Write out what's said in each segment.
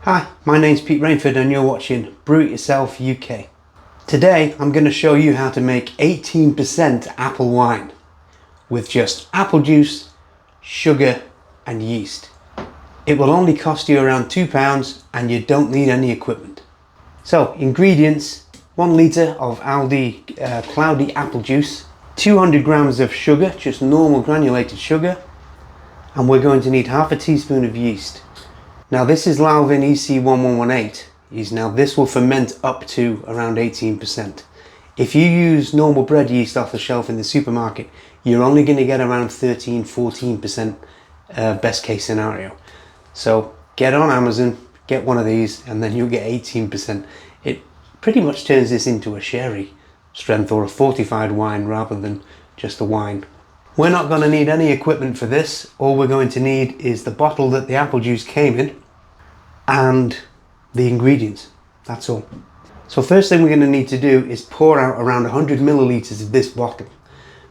Hi, my name's Pete Rainford and you're watching Brew It Yourself UK. Today I'm going to show you how to make 18% apple wine with just apple juice, sugar and yeast. It will only cost you around £2 and you don't need any equipment. So ingredients: 1 litre of Aldi cloudy apple juice, 200 grams of sugar, just normal granulated sugar, and we're going to need half a teaspoon of yeast. Now this is Lalvin EC-1118. Now this will ferment up to around 18%. If you use normal bread yeast off the shelf in the supermarket, you're only going to get around 13-14% best case scenario. So get on Amazon, get one of these, and then you'll get 18%. It pretty much turns this into a sherry strength or a fortified wine rather than just a wine. We're not going to need any equipment for this. All we're going to need is the bottle that the apple juice came in and the ingredients. That's all. So first thing we're going to need to do is pour out around 100 millilitres of this bottle,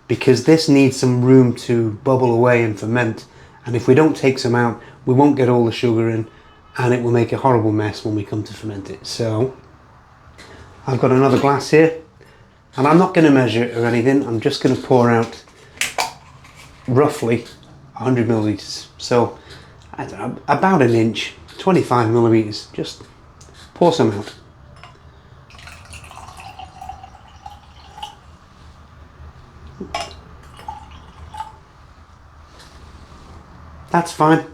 because this needs some room to bubble away and ferment, and if we don't take some out we won't get all the sugar in and it will make a horrible mess when we come to ferment it. So I've got another glass here and I'm not going to measure it or anything. I'm just going to pour out roughly 100 millilitres, so about an inch, 25 millimeters. Just pour some out. That's fine.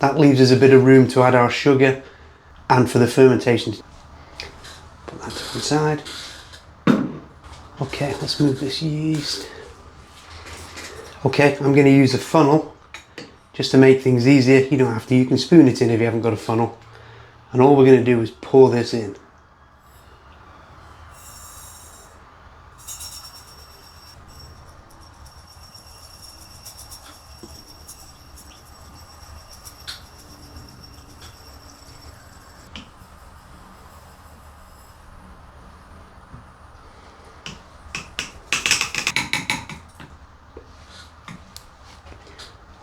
That leaves us a bit of room to add our sugar and for the fermentation. Put that to one side. Okay, let's move this yeast. Okay, I'm going to use a funnel just to make things easier. You don't have to, you can spoon it in if you haven't got a funnel. And all we're going to do is pour this in.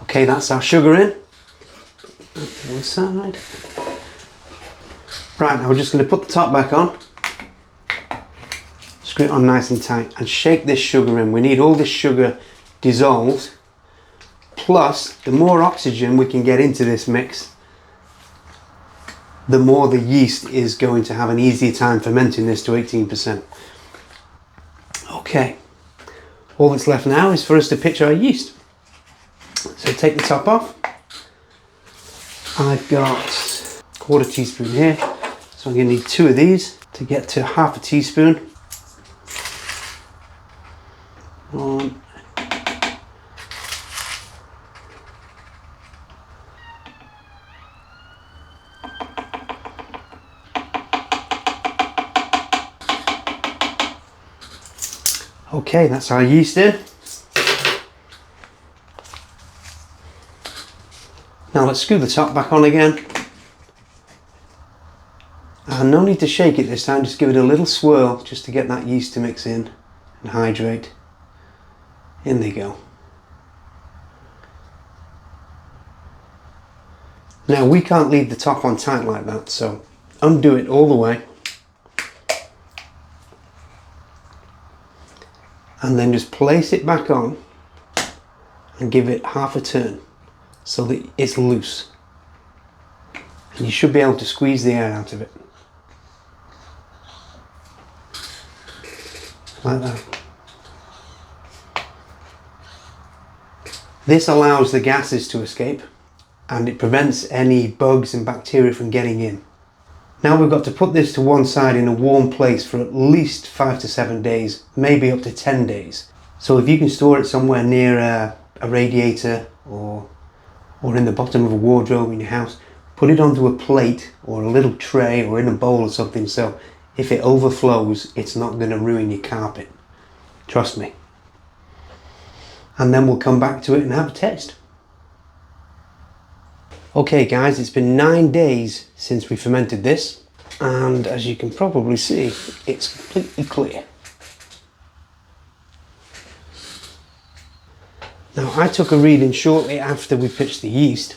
Okay, that's our sugar in. Put that to one side. Right, now we're just going to put the top back on. Screw it on nice and tight and shake this sugar in. We need all this sugar dissolved. Plus, the more oxygen we can get into this mix, the more the yeast is going to have an easier time fermenting this to 18%. Okay, all that's left now is for us to pitch our yeast. So take the top off. I've got a quarter teaspoon here, so I'm going to need 2 of these to get to half a teaspoon. 1. Okay, that's our yeast in. Now let's screw the top back on again. And no need to shake it this time, just give it a little swirl just to get that yeast to mix in and hydrate. In they go. Now we can't leave the top on tight like that, so undo it all the way. And then just place it back on and give it half a turn, so that it's loose, and you should be able to squeeze the air out of it like that. This allows the gases to escape and it prevents any bugs and bacteria from getting in. Now we've got to put this to one side in a warm place for at least 5 to 7 days, maybe up to 10 days. So if you can store it somewhere near a radiator or in the bottom of a wardrobe in your house, put it onto a plate or a little tray or in a bowl or something, so if it overflows it's not going to ruin your carpet. Trust me. And then we'll come back to it and have a taste. Okay guys, it's been 9 days since we fermented this, and as you can probably see, it's completely clear. Now I took a reading shortly after we pitched the yeast,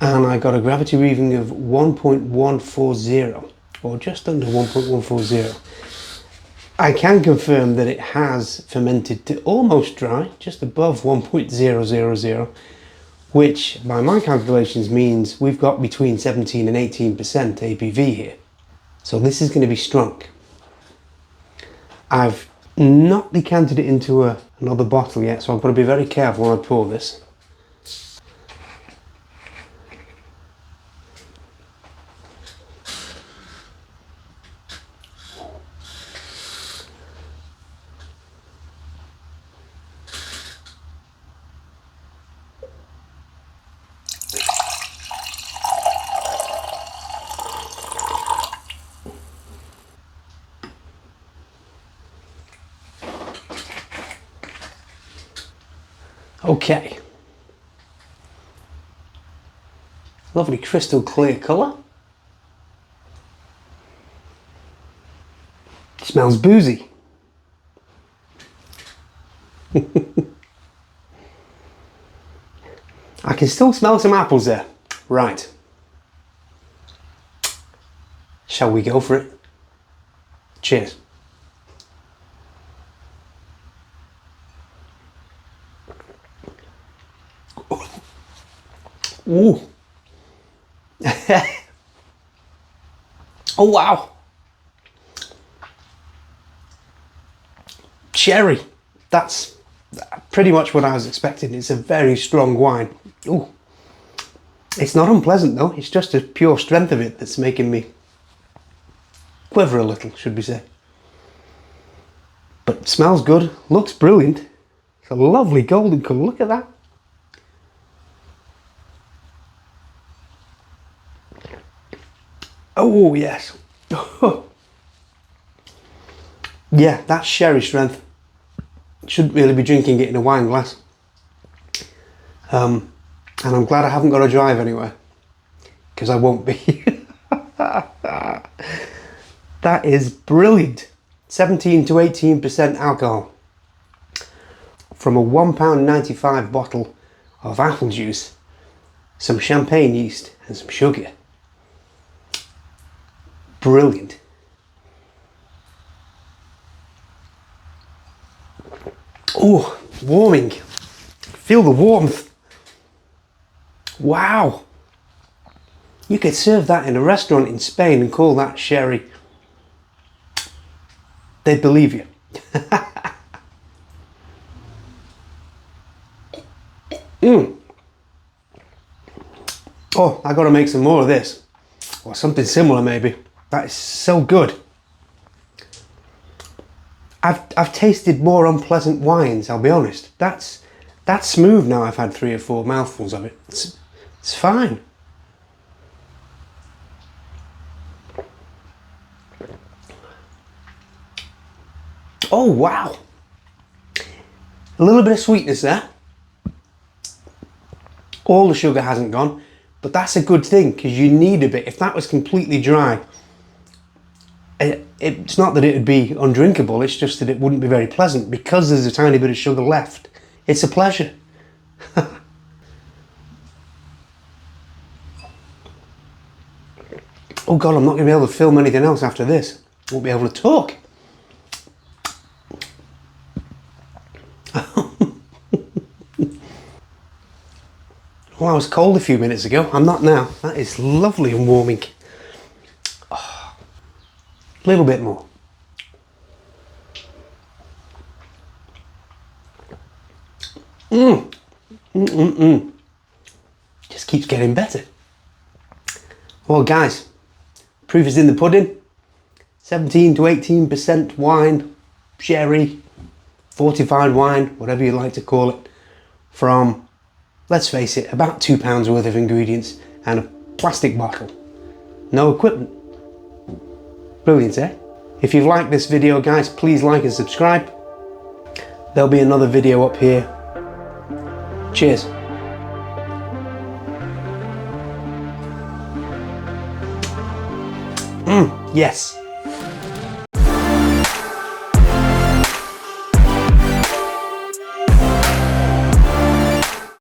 and I got a gravity reading of 1.140, or just under 1.140. I can confirm that it has fermented to almost dry, just above 1.000, which by my calculations means we've got between 17 and 18% ABV here. So this is going to be strong. I've not decanted it into another bottle yet, so I've got to be very careful when I pour this. Okay, lovely crystal clear colour. Smells boozy. I can still smell some apples there. Right, shall we go for it? Cheers. Ooh. Oh wow. Cherry. That's pretty much what I was expecting. It's a very strong wine. Ooh. It's not unpleasant though. It's just the pure strength of it that's making me quiver a little, should we say. But smells good. Looks brilliant. It's a lovely golden colour. Look at that. Oh yes. Yeah, that's sherry strength. Shouldn't really be drinking it in a wine glass. And I'm glad I haven't got to drive anywhere, because I won't be. That is brilliant. 17 to 18% alcohol from a £1.95 bottle of apple juice, some champagne yeast and some sugar. Brilliant. Oh, warming. Feel the warmth. Wow. You could serve that in a restaurant in Spain and call that sherry. They'd believe you. Oh, I gotta make some more of this. Or something similar maybe. That is so good. I've tasted more unpleasant wines, I'll be honest. That's smooth now. I've had 3 or 4 mouthfuls of it. It's fine. Oh wow. A little bit of sweetness there. All the sugar hasn't gone, but that's a good thing because you need a bit. If that was completely dry, it's not that it would be undrinkable, it's just that it wouldn't be very pleasant because there's a tiny bit of sugar left. It's a pleasure. Oh God, I'm not going to be able to film anything else after this. I won't be able to talk. Well, I was cold a few minutes ago. I'm not now. That is lovely and warming. Oh, a little bit more. Just keeps getting better. Well, guys, proof is in the pudding. 17 to 18% wine, sherry, fortified wine, whatever you like to call it, from, let's face it, about £2 worth of ingredients and a plastic bottle. No equipment. Brilliant, eh? If you've liked this video, guys, please like and subscribe. There'll be another video up here. Cheers. Yes.